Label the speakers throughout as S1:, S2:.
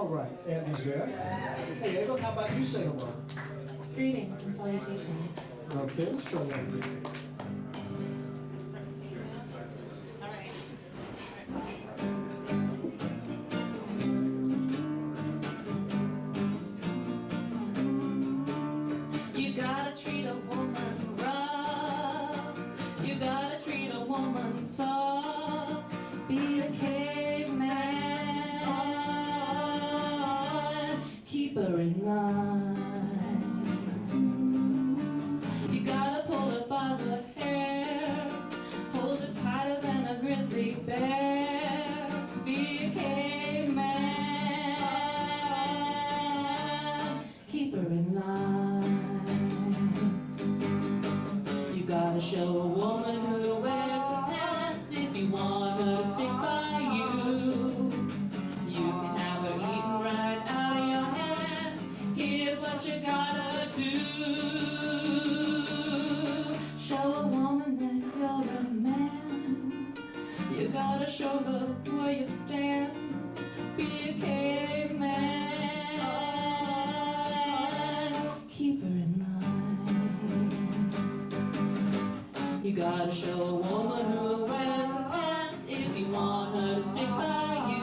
S1: All right, Andy's there. Hey, Ava, how about you say hello?
S2: Greetings and salutations.
S1: Okay, let's try that again.
S2: You gotta treat a woman rough. You gotta treat a woman tough. Be a caveman. Keep her in line. You gotta pull her by the hair. Hold her tighter than a grizzly bear. Be a caveman. Keep her in line. You gotta show a woman who wears the pants if you want her to stick by you. You can have her eating right out of your hands. Here's what you gotta do. Show a woman that you're a man. You gotta show her where you stand. Be a caveman. Keep her in line. You gotta show a woman who wears the pants if you want her to stick by you.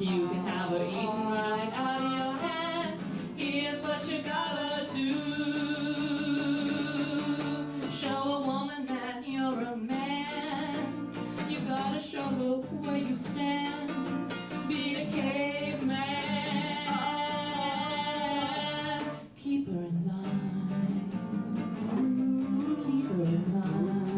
S2: You can have her eating right out of your hands. Here's what you gotta do. Show a woman that you're a man. You gotta show her where you stand. Be a caveman. Keep her in line. Keep her in line.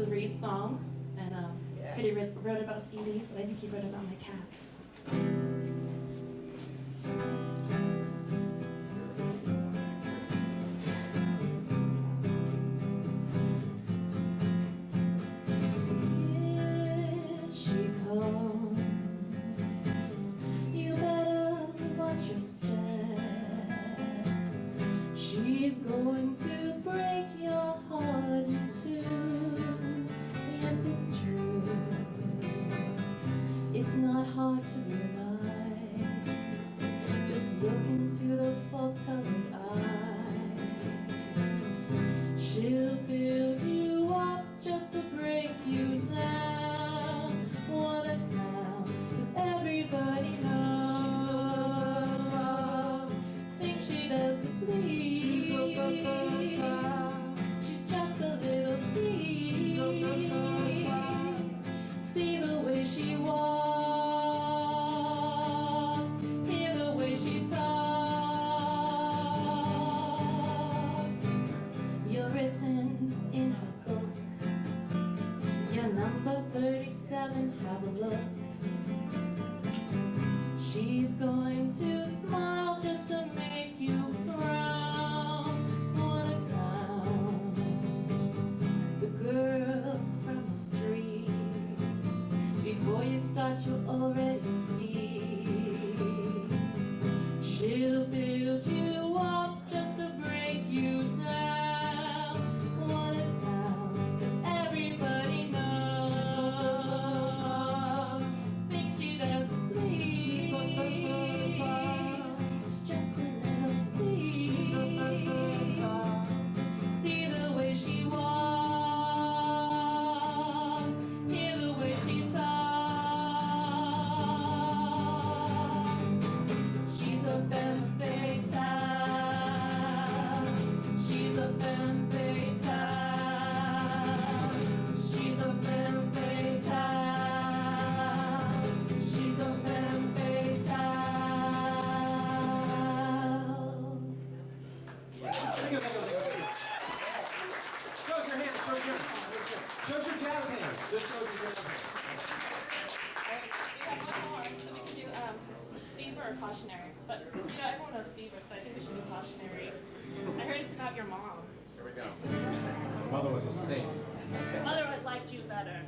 S2: Lou Reed song, and Freddie wrote about Edie, but I think he wrote about my cat. Here she comes. You better watch your step. She's going to break your heart in two. Yes, it's true. It's not hard to realize. Just look into those false-colored eyes. She'll build you up just to break you down. What a clown, 'cause everybody knows. Think she does to please. She's just a little tease. See the way she walks, hear the way she talks. You're written in her book. You're number 37, have a look. She's going to smile just to make you frown. What a clown. The girls from the street. Before you start, you'll already bleed. She'll build you up just to break you down. What a clown, 'cause everybody knows. Think she doesn't please. She's just a little tease. See the way she walks, hear the way she talks. She's a femme fatale. She's a femme fatale. She's a femme fatale. She's a femme fatale.
S3: Show us your hands, show us your hands. Show us your jazz hands. Just show us your jazz hands.
S2: We have one more, so we can do fever or cautionary. But everyone knows fever, so I think we should do cautionary. I heard it's about your mom.
S3: Here we go. My mother was a saint.
S2: Mother always liked you better.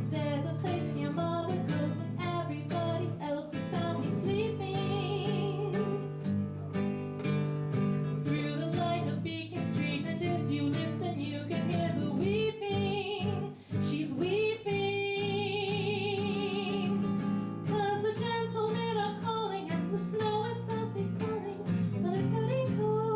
S2: There's a place your mother goes when everybody else is soundly sleeping. Through the light of Beacon Street, and if you listen, you can hear her weeping. She's weeping, 'cause the gentlemen are calling, and the snow is softly falling on a petticoat.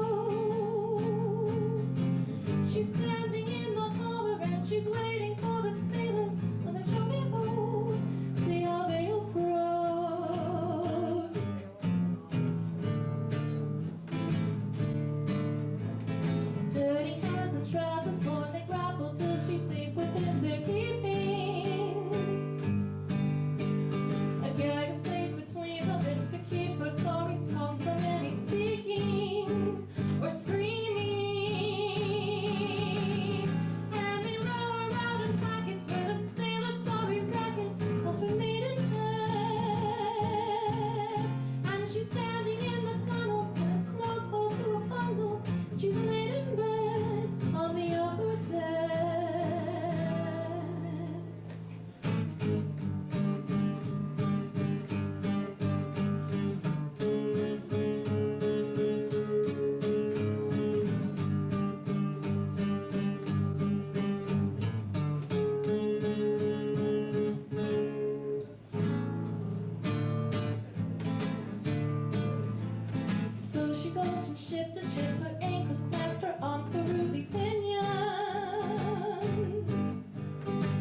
S2: She's standing in the harbor, and she's waiting for the sailors on the jolly boat. See how they approach. Dirty hands and trousers torn, they grapple till she's safe within their keeping. A gag is placed between her lips to keep her sorry tongue from any speaking or screaming. And they row her out in packets where the sailor's sorry bracket calls her maiden head. And she's standing in the gunnels, and her clothes fall to a bundle. She's laid in bed on the upper deck. So she goes from ship to ship, her ankles clasped, her arms so rudely pinioned,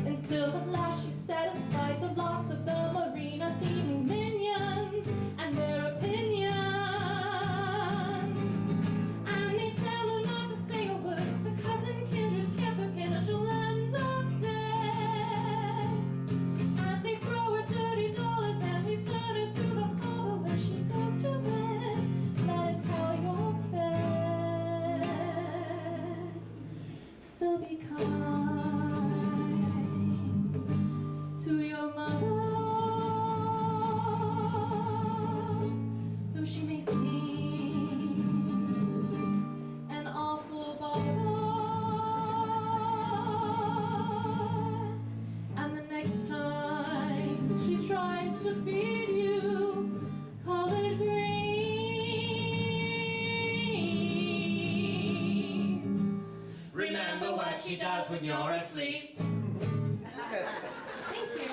S2: until at last she's satisfied the lots of the marina teeming minions and their opinions. And they tell her not to say a word to cousin Kindred Kipperkin, or she'll end up dead. And they throw her she does when you're asleep.
S4: Thank you.
S3: Thank you.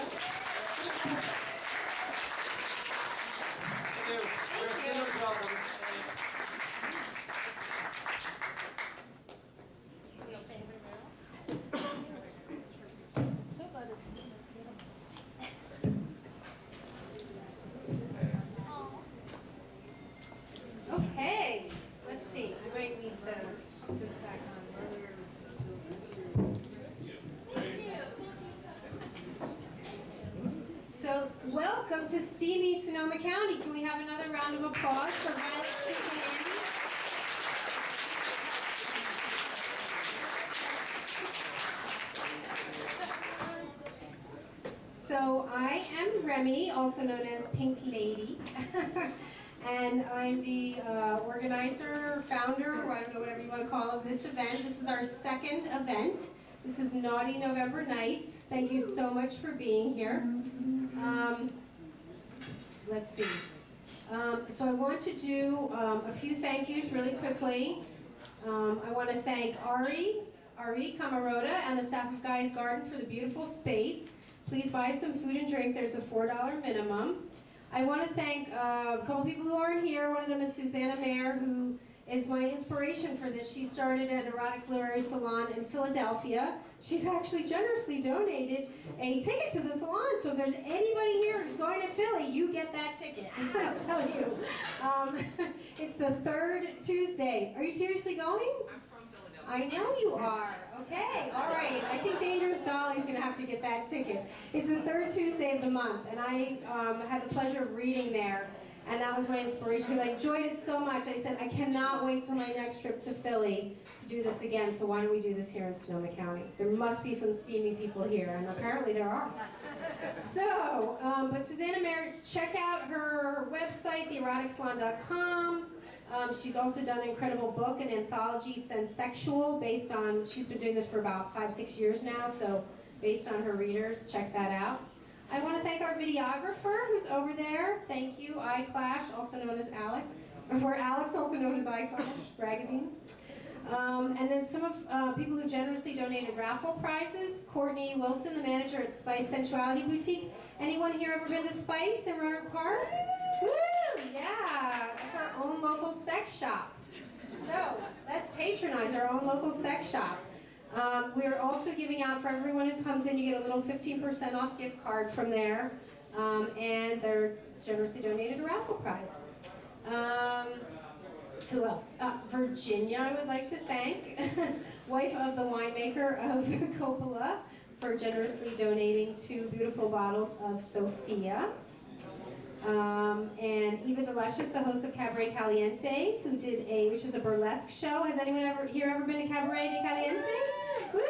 S3: We're singers welcome.
S4: So glad it's doing this little. Okay, let's see. I might need to put this back on. So, welcome to steamy Sonoma County. Can we have another round of applause for Violet Street and Andy? So I am Remy, also known as Pink Lady, and I'm the organizer, founder, or I don't know, whatever you want to call it, of this event. This is our second event. This is Naughty November Nights. Thank you so much for being here. Let's see. So I want to do a few thank yous really quickly. I want to thank Ari Camarota and the staff of Guy's Garden for the beautiful space. Please buy some food and drink. There's a $4 minimum. I want to thank a couple people who aren't here. One of them is Susanna Mayer, who is my inspiration for this. She started an erotic literary salon in Philadelphia. She's actually generously donated a ticket to the salon. So if there's anybody here who's going to Philly, you get that ticket. I'll tell you. It's the third Tuesday. Are you seriously going?
S5: I'm from Philadelphia.
S4: I know you are. Okay, all right. I think Dangerous Dolly's going to have to get that ticket. It's the third Tuesday of the month, and I had the pleasure of reading there, and that was my inspiration because I enjoyed it so much. I said, I cannot wait till my next trip to Philly to do this again, so why don't we do this here in Sonoma County? There must be some steamy people here, and apparently there are. So, but Susanna Merritt, check out her website, theeroticsalon.com. She's also done an incredible book, an anthology, Sensexual, based on, she's been doing this for about 5-6 years now, so based on her readers, check that out. I want to thank our videographer who's over there. Thank you, iClash, also known as Alex. Or Alex, also known as iClash Magazine. And then some of people who generously donated raffle prizes. Courtney Wilson, the manager at Spice Sensuality Boutique. Anyone here ever been to Spice in Roanoke Park? Woo! Yeah, it's our own local sex shop. So let's patronize our own local sex shop. We're also giving out for everyone who comes in, you get a little 15% off gift card from there. And they're generously donated a raffle prize. Who else? Virginia, I would like to thank, wife of the winemaker of Coppola, for generously donating 2 beautiful bottles of Sophia. And Eva Delicious, the host of Cabaret Caliente, who did which is a burlesque show. Has anyone ever been to Cabaret de Caliente? Woo!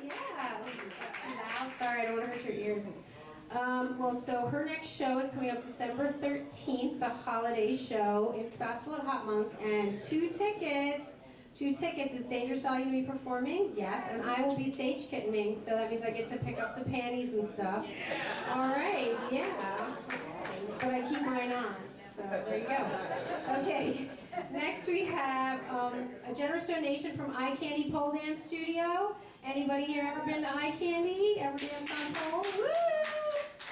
S4: Yeah. Is that too loud? Sorry, I don't want to hurt your ears. Well, so her next show is coming up December 13th, the holiday show. It's Festival at Hot Monk, and 2 tickets. 2 tickets. Is Dangerous Dolly going to be performing? Yes, and I will be stage kittening, so that means I get to pick up the panties and stuff. Yeah. All right, yeah. But I keep mine on, so there you go. Okay, next we have a generous donation from Eye Candy Pole Dance Studio. Anybody here ever been to Eye Candy? Ever danced on pole? Woo!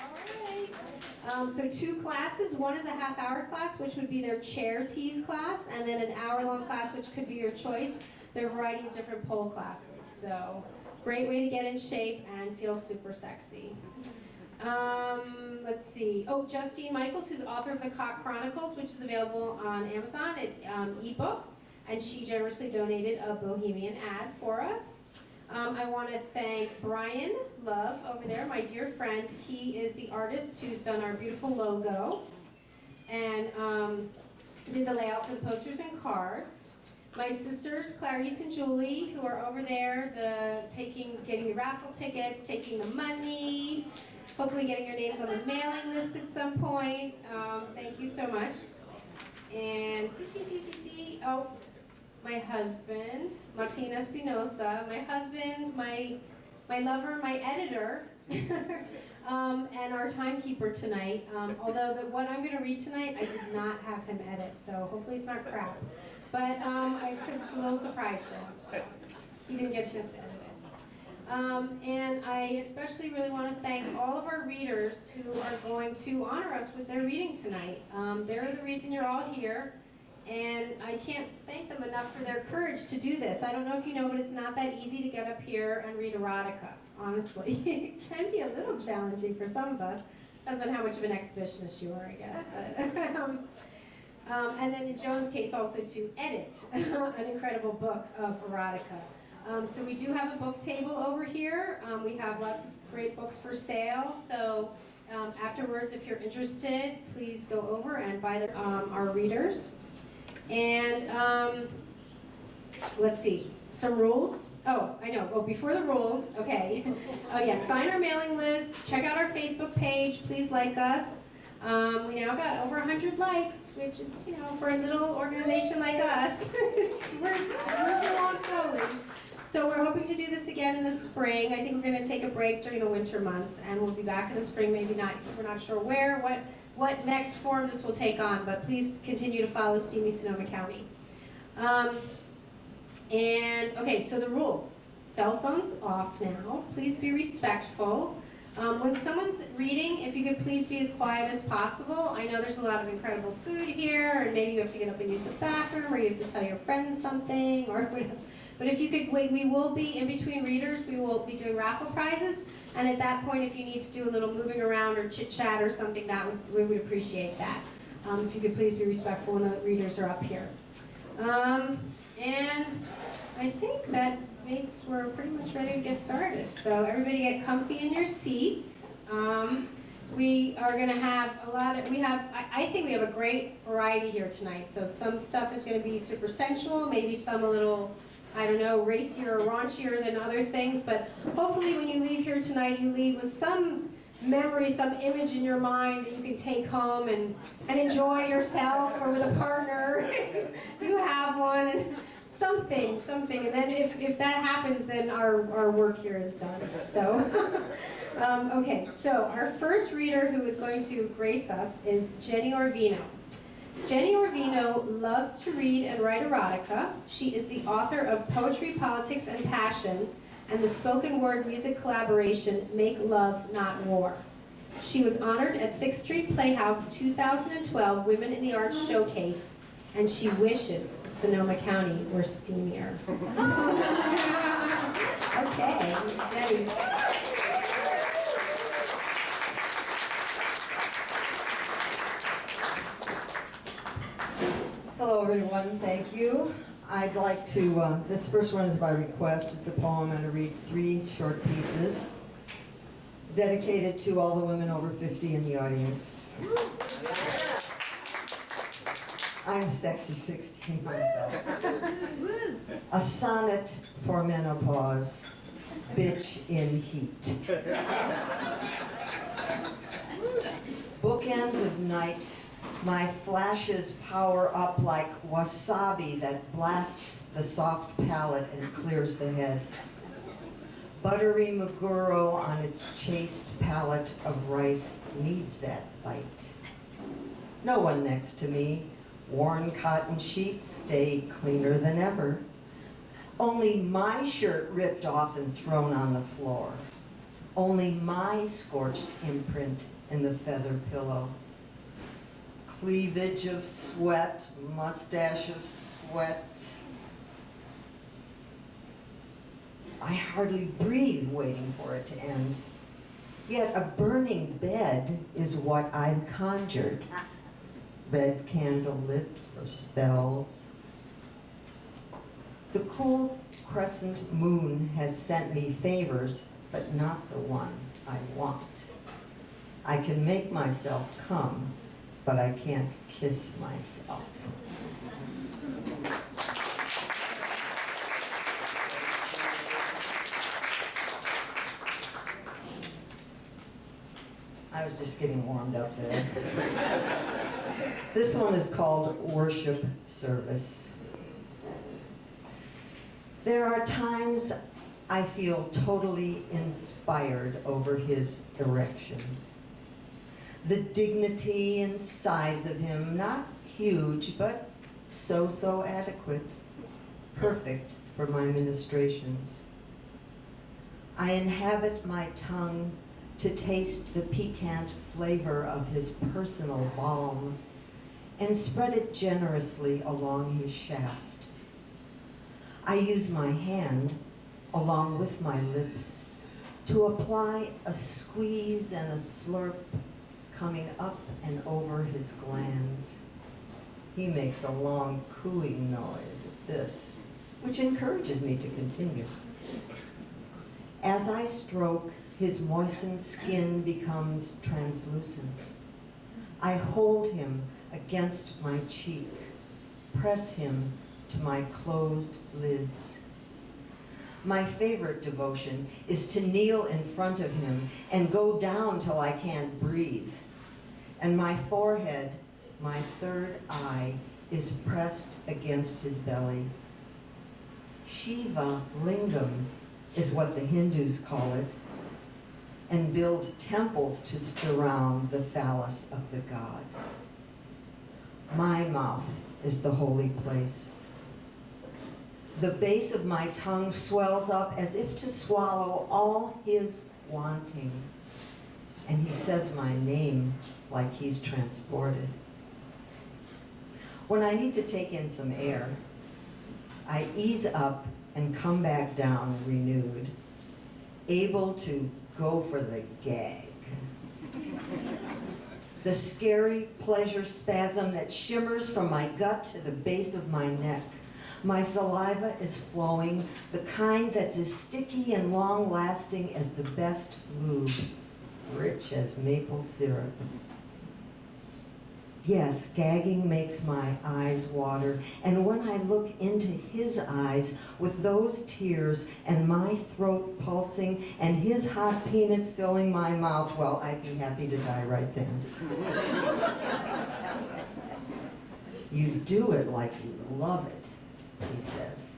S4: All right. So 2 classes. One is a half-hour class, which would be their chair tease class, and then an hour-long class, which could be your choice. There are a variety of different pole classes. So great way to get in shape and feel super sexy. Let's see. Oh, Justine Michaels, who's author of The Cock Chronicles, which is available on Amazon at ebooks, and she generously donated a Bohemian ad for us. I want to thank Brian Love over there, my dear friend. He is the artist who's done our beautiful logo and did the layout for the posters and cards. My sisters, Clarice and Julie, who are over there, getting the raffle tickets, taking the money, hopefully getting your names on the mailing list at some point. Thank you so much. And oh, my husband, Martin Espinosa, my husband, my lover, my editor, and our timekeeper tonight. Although what I'm going to read tonight, I did not have him edit, so hopefully it's not crap. But because it's a little surprise for him, so he didn't get a chance to edit it. And I especially really want to thank all of our readers who are going to honor us with their reading tonight. They're the reason you're all here, and I can't thank them enough for their courage to do this. I don't know if you know, but it's not that easy to get up here and read erotica, honestly. It can be a little challenging for some of us. Depends on how much of an exhibitionist you are, I guess. But, and then in Joan's case, also to edit an incredible book of erotica. So we do have a book table over here. We have lots of great books for sale. So afterwards, if you're interested, please go over and buy our readers. And let's see, some rules. Oh, I know. Well, before the rules, okay. Oh yeah, sign our mailing list. Check out our Facebook page. Please like us. We now got over 100 likes, which is, you know, for a little organization like us, we're moving along slowly. So we're hoping to do this again in the spring. I think we're going to take a break during the winter months, and we'll be back in the spring. Maybe not. We're not sure where, what next form this will take on. But please continue to follow Steamy Sonoma County. And okay, so the rules: cell phones off now. Please be respectful. When someone's reading, if you could please be as quiet as possible. I know there's a lot of incredible food here, and maybe you have to get up and use the bathroom, or you have to tell your friend something, or whatever. But if you could wait, we will be, in between readers, we will be doing raffle prizes. And at that point, if you need to do a little moving around or chit-chat or something, we would appreciate that. If you could please be respectful when the readers are up here. And I think that makes we're pretty much ready to get started. So everybody get comfy in your seats. We are going to have a lot of, I think we have a great variety here tonight. So some stuff is going to be super sensual, maybe some a little, I don't know, racier or raunchier than other things, but hopefully when you leave here tonight, you leave with some memory, some image in your mind that you can take home and enjoy yourself, or with a partner, you have one, and something, and then if that happens, then our work here is done, so. Okay, so our first reader who is going to grace us is Jenny Orvino. Jenny Orvino loves to read and write erotica. She is the author of Poetry, Politics, and Passion and the spoken word music collaboration Make Love, Not War. She was honored at 6th Street Playhouse 2012 Women in the Arts Showcase, and she wishes Sonoma County were steamier. Okay, Jenny.
S5: Hello everyone, thank you. I'd like to, this first one is by request. It's a poem. I'm going to read 3 short pieces dedicated to all the women over 50 in the audience. I'm sexy 16 myself. A sonnet for menopause, bitch in heat. Bookends of night. My flashes power up like wasabi that blasts the soft palate and clears the head. Buttery Maguro on its chaste palate of rice needs that bite. No one next to me. Worn cotton sheets stay cleaner than ever. Only my shirt ripped off and thrown on the floor. Only my scorched imprint in the feather pillow. Cleavage of sweat, mustache of sweat. I hardly breathe waiting for it to end. Yet a burning bed is what I've conjured. Red candle lit for spells. The cool crescent moon has sent me favors, but not the one I want. I can make myself come, but I can't kiss myself. I was just getting warmed up there. This one is called Worship Service. There are times I feel totally inspired over his erection. The dignity and size of him, not huge, but so adequate, perfect for my ministrations. I inhabit my tongue to taste the piquant flavor of his personal balm and spread it generously along his shaft. I use my hand, along with my lips, to apply a squeeze and a slurp coming up and over his glands. He makes a long cooing noise at this, which encourages me to continue. As I stroke, his moistened skin becomes translucent. I hold him against my cheek, press him to my closed lids. My favorite devotion is to kneel in front of him and go down till I can't breathe. And my forehead, my third eye, is pressed against his belly. Shiva Lingam is what the Hindus call it, and build temples to surround the phallus of the god. My mouth is the holy place. The base of my tongue swells up as if to swallow all his wanting. And he says my name like he's transported. When I need to take in some air, I ease up and come back down renewed, able to go for the gag. The scary pleasure spasm that shimmers from my gut to the base of my neck. My saliva is flowing, the kind that's as sticky and long-lasting as the best lube, rich as maple syrup. Yes, gagging makes my eyes water, and when I look into his eyes with those tears and my throat pulsing and his hot penis filling my mouth, well, I'd be happy to die right then. You do it like you love it, he says.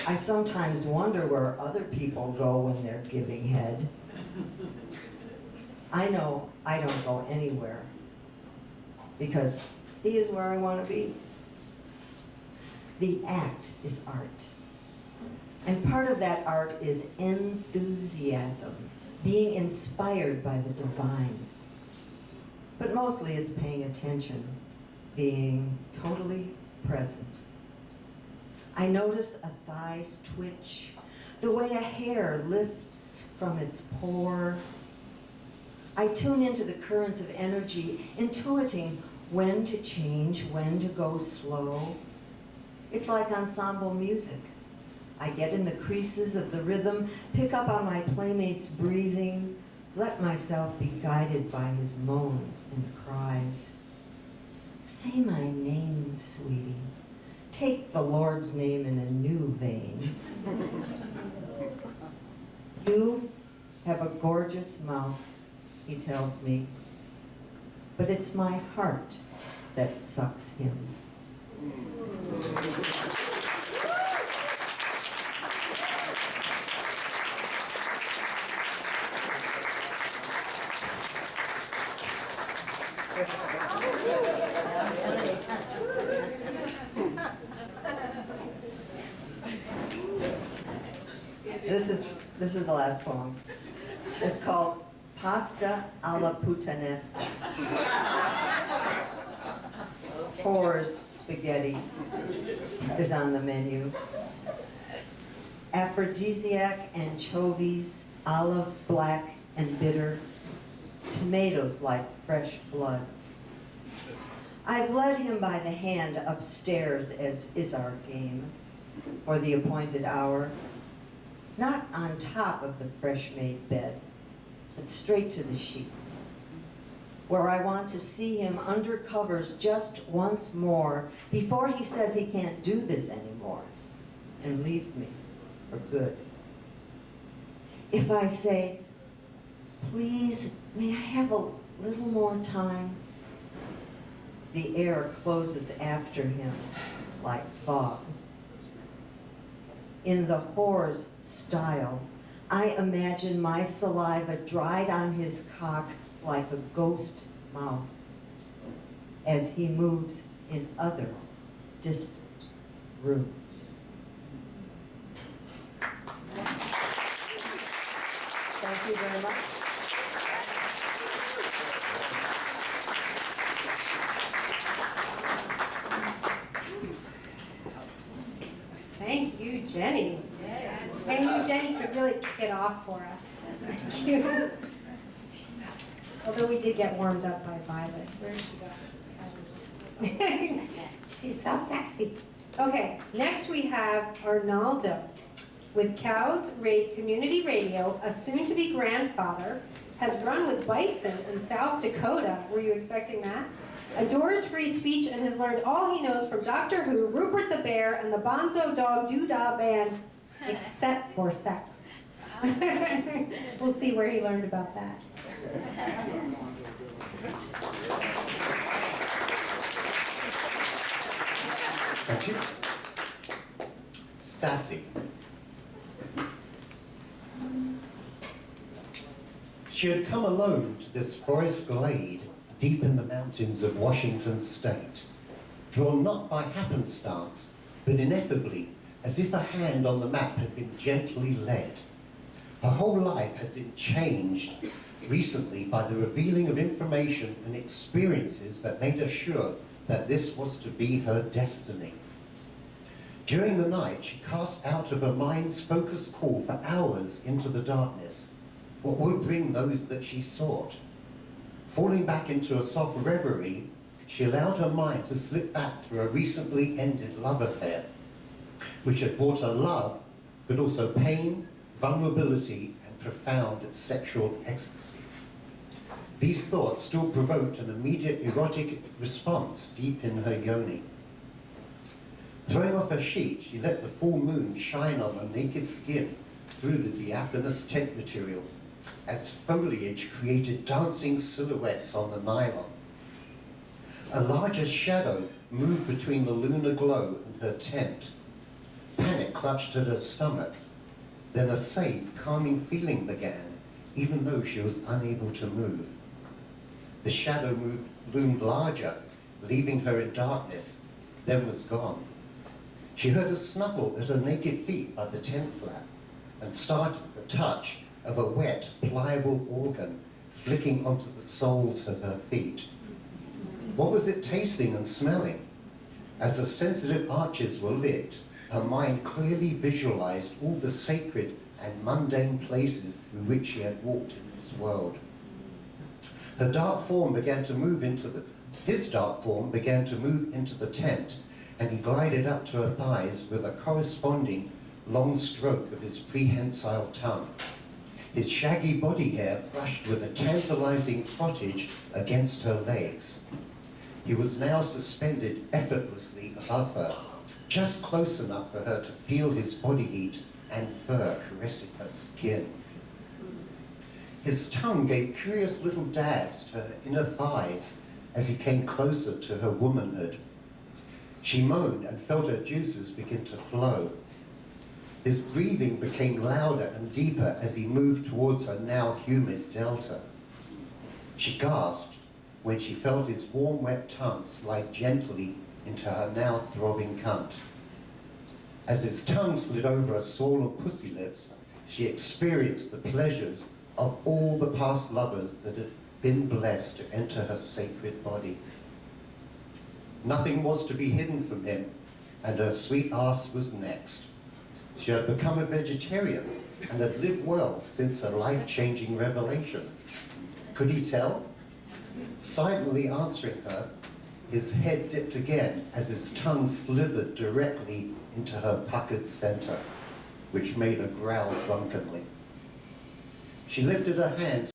S5: I sometimes wonder where other people go when they're giving head. I know I don't go anywhere, because he is where I want to be. The act is art. And part of that art is enthusiasm, being inspired by the divine. But mostly it's paying attention, being totally present. I notice a thigh's twitch, the way a hair lifts from its pore. I tune into the currents of energy, intuiting when to change, when to go slow. It's like ensemble music. I get in the creases of the rhythm, pick up on my playmate's breathing, let myself be guided by his moans and cries. Say my name, sweetie. Take the Lord's name in a new vein. You have a gorgeous mouth, he tells me, but it's my heart that sucks him. This is the last poem. It's called Pasta alla Puttanesca. Whore's spaghetti is on the menu. Aphrodisiac anchovies, olives black and bitter, tomatoes like fresh blood. I've led him by the hand upstairs, as is our game, for the appointed hour. Not on top of the fresh-made bed, but straight to the sheets, where I want to see him under covers just once more before he says he can't do this anymore and leaves me for good. If I say, please, may I have a little more time? The air closes after him like fog. In the whore's style, I imagine my saliva dried on his cock like a ghost mouth as he moves in other distant rooms.
S4: Thank you very much. Thank you, Jenny. I knew Jenny could really kick it off for us. Thank you. Although we did get warmed up by Violet. Where did she go? She's so sexy. Okay, next we have Arnaldo. With Cows Community Radio, a soon-to-be grandfather has run with bison in South Dakota. Were you expecting that? Adores free speech and has learned all he knows from Doctor Who, Rupert the Bear, and the Bonzo Dog Doodah Band, except for sex. We'll see where he learned about that.
S6: Thank you. Sassy. She had come alone to this forest glade deep in the mountains of Washington State, drawn not by happenstance, but ineffably, as if a hand on the map had been gently led. Her whole life had been changed recently by the revealing of information and experiences that made her sure that this was to be her destiny. During the night, she cast out of her mind's focused call for hours into the darkness. What would bring those that she sought? Falling back into a soft reverie, she allowed her mind to slip back to a recently ended love affair, which had brought her love, but also pain, vulnerability, and profound sexual ecstasy. These thoughts still provoked an immediate erotic response deep in her yoni. Throwing off her sheet, she let the full moon shine on her naked skin through the diaphanous tent material, as foliage created dancing silhouettes on the nylon. A larger shadow moved between the lunar glow and her tent. Panic clutched at her stomach. Then a safe, calming feeling began, even though she was unable to move. The shadow loomed larger, leaving her in darkness, then was gone. She heard a snuffle at her naked feet by the tent flap and started the touch of a wet, pliable organ flicking onto the soles of her feet. What was it tasting and smelling? As her sensitive arches were lit, her mind clearly visualized all the sacred and mundane places through which she had walked in this world. His dark form began to move into the tent, and he glided up to her thighs with a corresponding long stroke of his prehensile tongue. His shaggy body hair brushed with a tantalizing frottage against her legs. He was now suspended effortlessly above her, just close enough for her to feel his body heat and fur caressing her skin. His tongue gave curious little dabs to her inner thighs as he came closer to her womanhood. She moaned and felt her juices begin to flow. His breathing became louder and deeper as he moved towards her now humid delta. She gasped when she felt his warm, wet tongue slide gently into her now throbbing cunt. As his tongue slid over her swollen pussy lips, she experienced the pleasures of all the past lovers that had been blessed to enter her sacred body. Nothing was to be hidden from him, and her sweet ass was next. She had become a vegetarian and had lived well since her life-changing revelations. Could he tell? Silently answering her, his head dipped again as his tongue slithered directly into her puckered center, which made her growl drunkenly. She lifted her hands